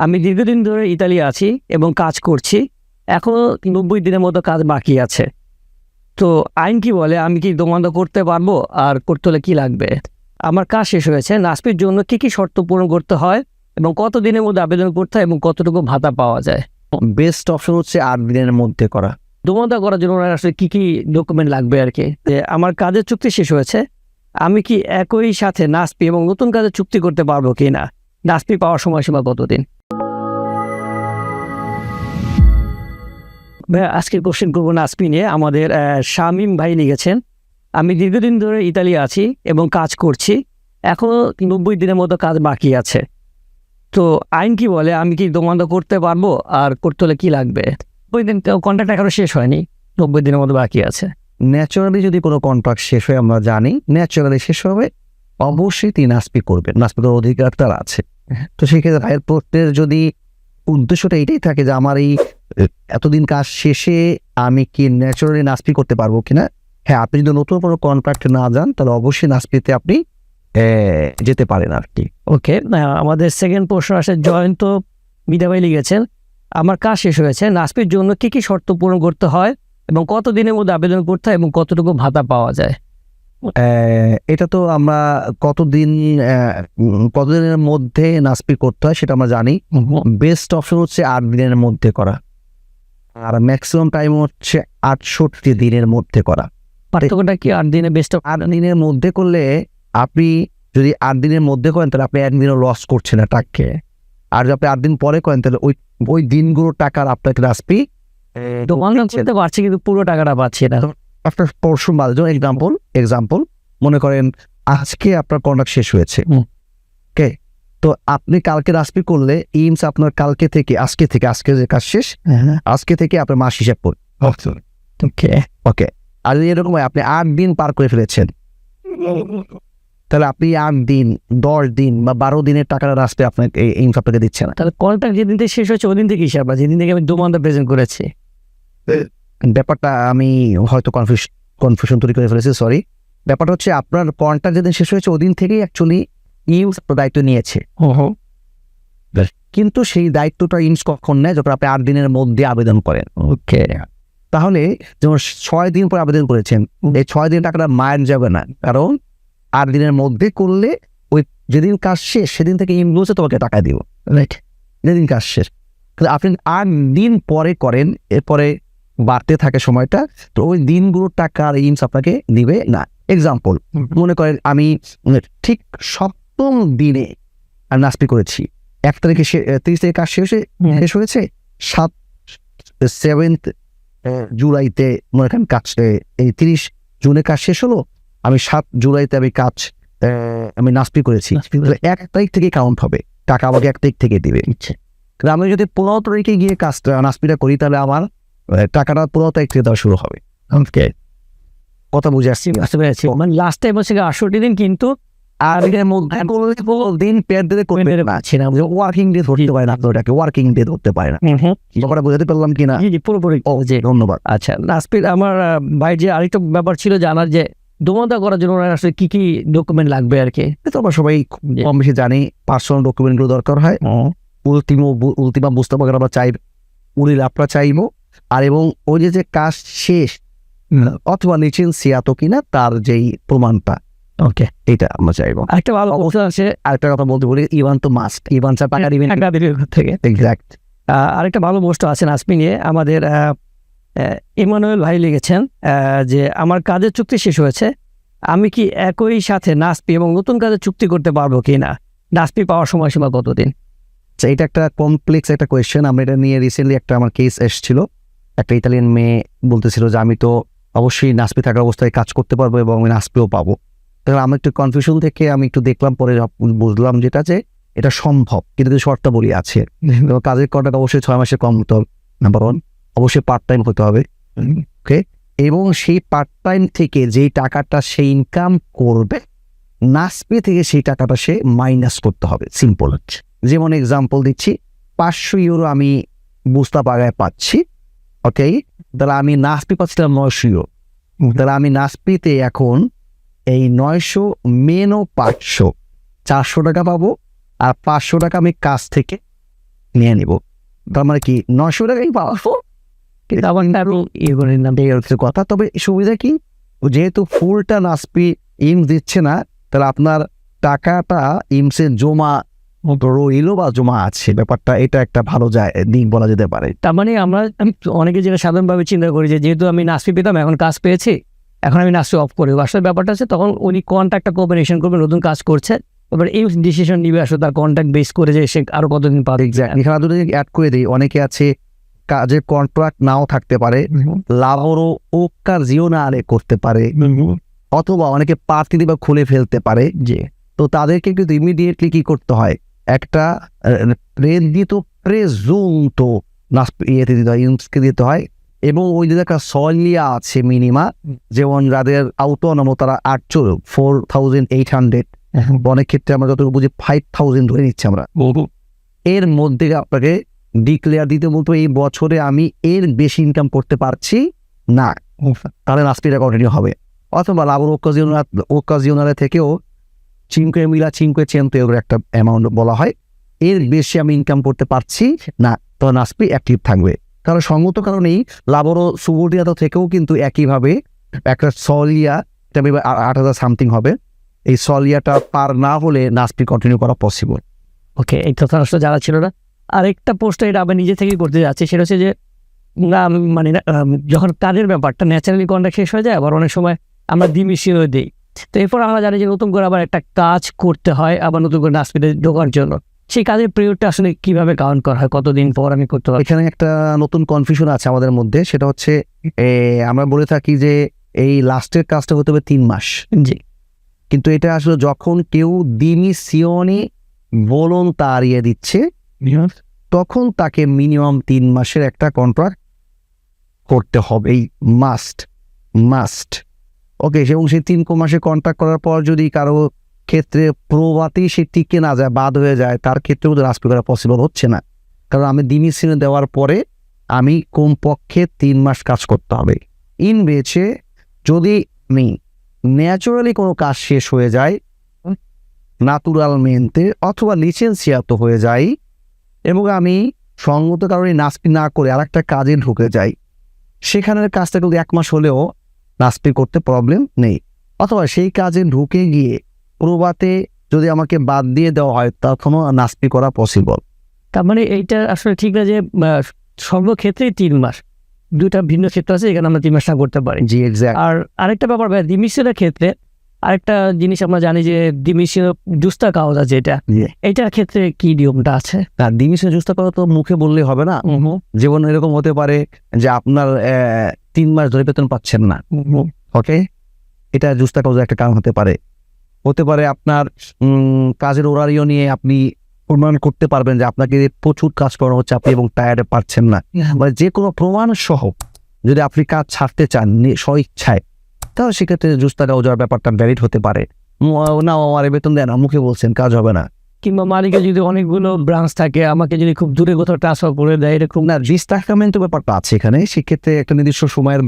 আমি দীর্ঘদিন ধরে ইতালি আছি এবং কাজ করছি। এখনো 90 দিনের মতো কাজ বাকি আছে। তো আইন কি বলে, আমি কি দোমানদা করতে পারবো? আর করতে হলে কি লাগবে? আমার কাজ শেষ হয়েছে। নাসপির জন্য কি কি শর্ত পূরণ করতে হয় এবং কত দিনের মধ্যে আবেদন করতে হয় এবং কতটুকু ভাতা পাওয়া যায়? বেস্ট অপশন হচ্ছে 8 দিনের মধ্যে করা। দোমানদা করার জন্য আসলে কি কি ডকুমেন্ট লাগবে আর কি? যে আমার কাজের চুক্তি শেষ হয়েছে, আমি কি একই সাথে নাসপি এবং নতুন কাজের চুক্তি করতে পারবো কি না? নাসপি পাওয়ার সময়সীমা কতদিন? আজকে কোশ্চেন করবো নাসপি নিয়ে। আমাদের শামীম ভাই লিখেছেন, আমি দীর্ঘদিন ধরে ইতালি আছি এবং কাজ করছি। এখনো 90 দিনের মতো কাজ বাকি আছে। তো আইন কি বলে, আমি কি দোমানদা করতে পারবো? আর করতে হলে কি লাগবে? 90 দিন কন্ট্রাক্ট এখনো শেষ হয়নি, 90 দিনের মতো বাকি আছে। ন্যাচারালি যদি কোনো কন্ট্রাক্ট শেষ হয়, আমরা জানি ন্যাচারালি শেষ হবে, অবশ্যই তিনি নাসপি করবেন। নাসপি করার অধিকার তার আছে। তো সেক্ষেত্রে ভাইয়ের প্রত্যেক যদি উদ্দেশ্যটা এটাই থাকে যে আমার এই এতদিন কাজ শেষে আমি কি ন্যাচারালি নাসপি করতে পারবো কিনা, হ্যাঁ, আপনি যদি নতুন কোনো কন্ট্রাক্ট না যান তাহলে অবশ্যই নাসপিতে আপনি যেতে পারেন আর কি। ওকে, আমাদের সেকেন্ড প্রশ্ন আসে জয়ন্ত মিদাবাই লিখেছেন, আমার কাজ শেষ হয়েছে। নাসপির জন্য কি কি শর্ত পূরণ করতে হয় এবং কত দিনের মধ্যে আবেদন করতে হয় এবং কতটুকু ভাতা পাওয়া যায়? এটা তো আমরা কতদিনের মধ্যে নাসপি করতে হয় সেটা আমরা জানি। বেস্ট অপশন হচ্ছে 8 দিনের মধ্যে করা, আর ম্যাক্সিমাম টাইম হচ্ছে 68 দিনের মধ্যে করা। পার্থক্যটা কি? 8 দিনে বেস্ট 8 দিনের মধ্যে করলে আপনি যদি 8 দিনের মধ্যে করেন তাহলে আপনি 1 দিনও লস করছেন না টাকাকে। আর যদি আপনি 8 দিন পরে করেন তাহলে ওই দিনগুলোর টাকার আপনাকে নাসপি দোকান করতে পারছি কিন্তু পুরো টাকাটা পাচ্ছি না। আপনার পরশু বাদ এক্সাম্পল মনে করেন আজকে আপনার কন্ট্রাক্ট শেষ হয়েছে, ওকে, তো আপনি কালকে নাসপি করলে ইমস আপনার আজকে যে কাজ শেষ, আজকে থেকে আপনার মাস হিসাব করুন। ওকে, আর এরকম আপনি 8 দিন পার করে ফেলেছেন, তাহলে আপনি 8 দিন 10 দিন বা 12 দিনের টাকাটা নাসপি আপনাকে ইমস আপনাকে দিচ্ছে না। তাহলে কন্ট্রাক্ট যেদিন থেকে শেষ হয়েছে ওদিন থেকে হিসাব, যেদিন থেকে আমি দোমানদা প্রেজেন্ট করেছি। ব্যাপারটা আমি হয়তো কনফিউশন তৈরি করে ফেলেছি, সরি। ব্যাপারটা হচ্ছে আপনার কন্ট্রাক্ট যেদিন শেষ হয়েছে ওদিন থেকেই অ্যাকচুয়ালি ইমস দায়িত্ব নিয়েছে, কিন্তু সেই দায়িত্বটা ইমস কখন নেয়? যখন আপনি 8 দিনের মধ্যে আবেদন করেন। ওকে, তাহলে যেমন 6 দিন পর আবেদন করেছেন, এই 6 দিন টাকাটা মায়ের যাবে না, কারণ 8 দিনের মধ্যে করলে ওই যেদিন কাজ শেষ সেদিন থেকে ইমস তোমাকে টাকা দিব, রাইট? যেদিন কাজ শেষ, কিন্তু আপনি 8 দিন পরে করেন, এরপরে বাড়তে থাকে সময়টা, তো ওই দিনগুলোর টাকা আর ইমস আপনাকে দিবে না। এক্সাম্পল মনে করেন আমি ঠিক 7ম দিনে আমি নাসপি করেছি, 1 তারিখে 30 তারিখে কাজ শেষ হয়েছে, 7 জুলাইতে মনে করেন কাজ, এই 30 জুনে কাজ শেষ হলো, আমি 7 জুলাইতে আমি নাসপি করেছি, 1 তারিখ থেকে কাউন্ট হবে, টাকা আমাকে 1 তারিখ থেকে দিবে। আমি যদি 15 তারিখে গিয়ে কাজটা নাসপিটা করি তাহলে আমার টাকাটা 15 তারিখ থেকে দেওয়া শুরু হবে। ওকে, কথা বুঝে আসছি? মানে লাস্ট টাইম হচ্ছে 68 দিন, কিন্তু আর এর মধ্যে দিন পেয়ার দিতে করবে না, ওয়ার্কিং ডে ধরতে পারে না, ওটাকে ওয়ার্কিং ডে ধরতে পারে না। ব্যাপারটা বুঝাতে পারলাম কিনা? পুরোপুরি। ধন্যবাদ। আচ্ছা, নাসপির আমার ভাই যে আরেকটা ব্যাপার ছিল জানার, যে দোমানদা করার জন্য আসলে কি কি ডকুমেন্ট লাগবে আর কি? তো আমরা সবাই কম বেশি জানি, পার্সোনাল ডকুমেন্টগুলো দরকার হয়। উলটিমা বুঝতে পারে আমরা চাই, আপনারা চাইবো, আর এবং ওই যে কাজ শেষ অথবা লিচেন্সিয়াতো কিনা তার যেই প্রমাণটা, ওকে, এটা আমরা চাইবো। একটা ভালো অপশন আছে, আরেকটা কথা বলতে বলি, ইভান তো মাস্ট, ইভান ছাড়া টাকা দিবেন থেকে। এক্সাক্ট। আরেকটা ভালো পোস্ট আছে নাসপি নিয়ে। আমাদের ইমানুয়েল ভাই লিখেছেন যে আমার কাজের চুক্তি শেষ হয়েছে, আমি কি একই সাথে নাসপি এবং নতুন কাজের চুক্তি করতে পারবো কি না? নাসপি পাওয়ার সময়সীমা কতদিন? এটা একটা কমপ্লেক্স একটা কোয়েশ্চেন। আমরা এটা নিয়ে রিসেন্টলি আমার কেস এসেছিল, একটা ইতালিয়ান মেয়ে বলতেছিল যে আমি তো অবশ্যই নাসপি থাকা অবস্থায় কাজ করতে পারবো এবং আমি নাসপিও পাবো। তাহলে আমি একটু কনফিউশন থেকে আমি একটু দেখলাম, পরে বুঝলাম যেটা যে এটা সম্ভব, কিন্তু শর্তাবলী আছে। কাজের কন্ট্রাক্ট অবশ্যই 6 মাসের কম হতে হবে, নাম্বার 1, অবশ্যই পার্ট টাইম হতে হবে, ওকে, এবং সেই পার্ট টাইম থেকে যেই টাকাটা সে ইনকাম করবে নাসপি থেকে সেই টাকাটা সে মাইনাস করতে হবে। সিম্পল হচ্ছে, যেমন এক্সাম্পল দিচ্ছি, 500 ইউরো আমি বুস্তা পাগায় পাচ্ছি, ওকে, তাহলে আমি নাসপি পাচ্ছিলাম 900 ইউরো, তাহলে আমি নাসপিতে এখন এই 900 মেনো 500, 400 টাকা পাবো, আর 500 টাকা আমি কাজ থেকে নিয়ে নিব। তার মানে কি 900 টাকাই পাবো, কিন্তু আবার আরো ইয়ে করে নিলাম। এই হচ্ছে কথা। তবে সুবিধা কি, যেহেতু ফুলটা নাসপি ইমস দিচ্ছে না, তাহলে আপনার টাকাটা ইমসে জমা রইলো বা জমা আছে, ব্যাপারটা এটা একটা ভালো দিক বলা যেতে পারে। তার মানে আমি অনেকে যেটা সাধারণভাবে চিন্তা করি যে যেহেতু আমি নাসপি পেতাম, এখন কাজ পেয়েছি, এখন আমি নাসপি অফ করি। আসলে ব্যাপারটা আছে তখন উনি কন্ট্রাক্টটা কোঅপারেশন করবে, নতুন কাজ করছে, এবার এই ডিসিশন নিবে আসলে তার কন্ট্রাক্ট বেস করে যে সে আরো কতদিন পাবে। এখানে দুটো অ্যাড করে দিই, অনেকে আছে কাজের কন্ট্রাক্ট নাও থাকতে পারে, লাভরও ওকাজিওনালে করতে পারে, অথবা অনেকে পার্টি বা খুলে ফেলতে পারে। যে তো তাদেরকে কিন্তু ইমিডিয়েটলি কি করতে হয়, একটা প্রেজুমতো ইয়েতে দিতে হয়, ইমসকে দিতে হয়। এবং ওই যে একটা সলিয়া আছে মিনিমা, যেমন যাদের আউটোনমো তারা 4,800, অনেক ক্ষেত্রে আমরা যতটুকু বুঝি 5,000 ধরে নিচ্ছি আমরা। এর মধ্যে আপনাকে ডিক্লেয়ার দিতে বলতো এই বছরে আমি এর বেশি ইনকাম করতে পারছি না, তাহলে নাসপিটা কন্টিনিউ হবে। অথবা লাভর ওকাজিওনালে থেকেও 5,500 এর একটা অ্যামাউন্ট বলা হয়, এর বেশি আমি ইনকাম করতে পারছি না, তো নাসপি অ্যাক্টিভ থাকবে। কারণ সঙ্গত কারণেই লাভরও সুবর্ডিনাতো থেকেও কিন্তু একইভাবে একটা সলিয়া 8,000 সামথিং হবে, এই সলিয়াটা পার না হলে নাসপি কন্টিনিউ করা পসিবল। ওকে, এই কথা আসলে জানা ছিল না। আরেকটা প্রশ্ন এটা আমি নিজে থেকেই করতে যাচ্ছি, সেটা হচ্ছে যে মানে যখন কাজের ব্যাপারটা ন্যাচারালি কন্ট্রাক্ট শেষ হয়ে যায়, আবার অনেক সময় আমরা ডিমিশনও দিই, তো এরপর আমরা জানি যে নতুন করে আবার একটা কাজ করতে হয়, আবার নতুন করে নাসপিতে ঢোকার জন্য সেই কাজের পিরিয়ডটা আসলে কিভাবে কাউন্ট করা হয়, কতদিন পর আমি করতে পারি? এখানে একটা নতুন কনফিউশন আছে আমাদের মধ্যে, সেটা হচ্ছে আমরা বলে থাকি যে এই লাস্টের কাজটা হতে হবে 3 মাস। জি, কিন্তু এটা আসলে যখন কেউ ডিমিসিয়নে ভলান্টারিয়ে দিচ্ছে, তখন তাকে মিনিমাম 3 মাসের একটা কন্ট্রাক্ট করতে হবেই, মাস্ট। ওকে, এবং সেই 3 মাসে কন্ট্রাক্ট করার পর যদি কারো ক্ষেত্রে প্রবাতি সে টিকে না যায়, বাদ হয়ে যায়, তার ক্ষেত্রেও নাসপি করা পসিবল হচ্ছে না। কারণ আমি ডিমিসিয়নে দেওয়ার পরে আমি কমপক্ষে 3 মাস কাজ করতে হবে। ইন বেচে যদি আমি ন্যাচারালি কোনো কাজ শেষ হয়ে যায়, ন্যাচুরালমেন্টে অথবা লিসেন্সিয়াতো হয়ে যায়, এবং আমি সঙ্গত কারণে নাসপি না করে আর একটা কাজে ঢুকে যাই, সেখানের কাজটা কিন্তু 1 মাস হলেও নাসপি করতে প্রবলেম নেই। অথবা সেই কাজে ঢুকে গিয়ে প্রবাতে যদি আমাকে বাদ দিয়ে দেওয়া হয়, তখনও নাসপি করা পসিবল। তার মানে এইটা আসলে ঠিক না যে সর্বক্ষেত্রেই 3 মাস, দুইটা ভিন্ন ক্ষেত্র আছে এখানে আমরা 3 মাস না করতে পারি। জি, এক্স্যাক্ট। আর আরেকটা ব্যাপার ভাই, ডিমিশনের ক্ষেত্রে আরেকটা জিনিস আমরা জানি যে ডিমিশন জুস্তা কাউজা, যেটা এইটার ক্ষেত্রে কি নিয়মটা আছে? না, ডিমিশন জুস্তা করা তো মুখে বললেই হবে না। যেমন এরকম হতে পারে যে আপনার 3 মাস ধরে বেতন পাচ্ছেন না, ওকে, এটা জুস্তা কাউজা একটা কারণ হতে পারে। আপনার কাজের ওরারিও নিয়ে আপনি প্রমাণ করতে পারবেন যে আপনাকে প্রচুর কাজ করা হচ্ছে আপনি এবং টায়ার্ডে পারছেন না, মানে যে কোনো প্রমাণ সহ যদি আপনি কাজ ছাড়তে চান স্বইচ্ছায়, তাহলে সেক্ষেত্রে জুস্তা কাউজার ব্যাপারটা ভ্যালিড হতে পারে। না, আমার বেতন দেয় না, মুখে বলছেন কাজ হবে না। কিংবা মালিকের যদি অনেকগুলো ব্রাঞ্চ থাকে, আমাকে যদি খুব দূরে কোথাও ট্রান্সফার করে দেয়, এরকম না, ডিস্টাকামেন্ট ব্যাপারটা আছে এখানে। সেক্ষেত্রে একটা নির্দিষ্ট সময়ের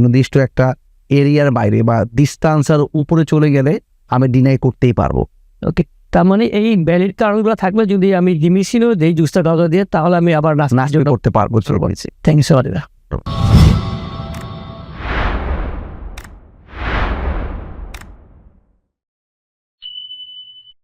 নির্দিষ্ট একটা এরিয়ার বাইরে বা ডিস্টান্সের উপরে চলে গেলে আমি ডিনাই করতেই পারবো। ওকে, তার মানে এই ভ্যালিড কারণগুলো থাকলে যদি আমি ডিমিশনও দিই জুস্তা কাউজা দিয়ে, তাহলে আমি আবার নাসপি করতে পারবো। Thank you so much.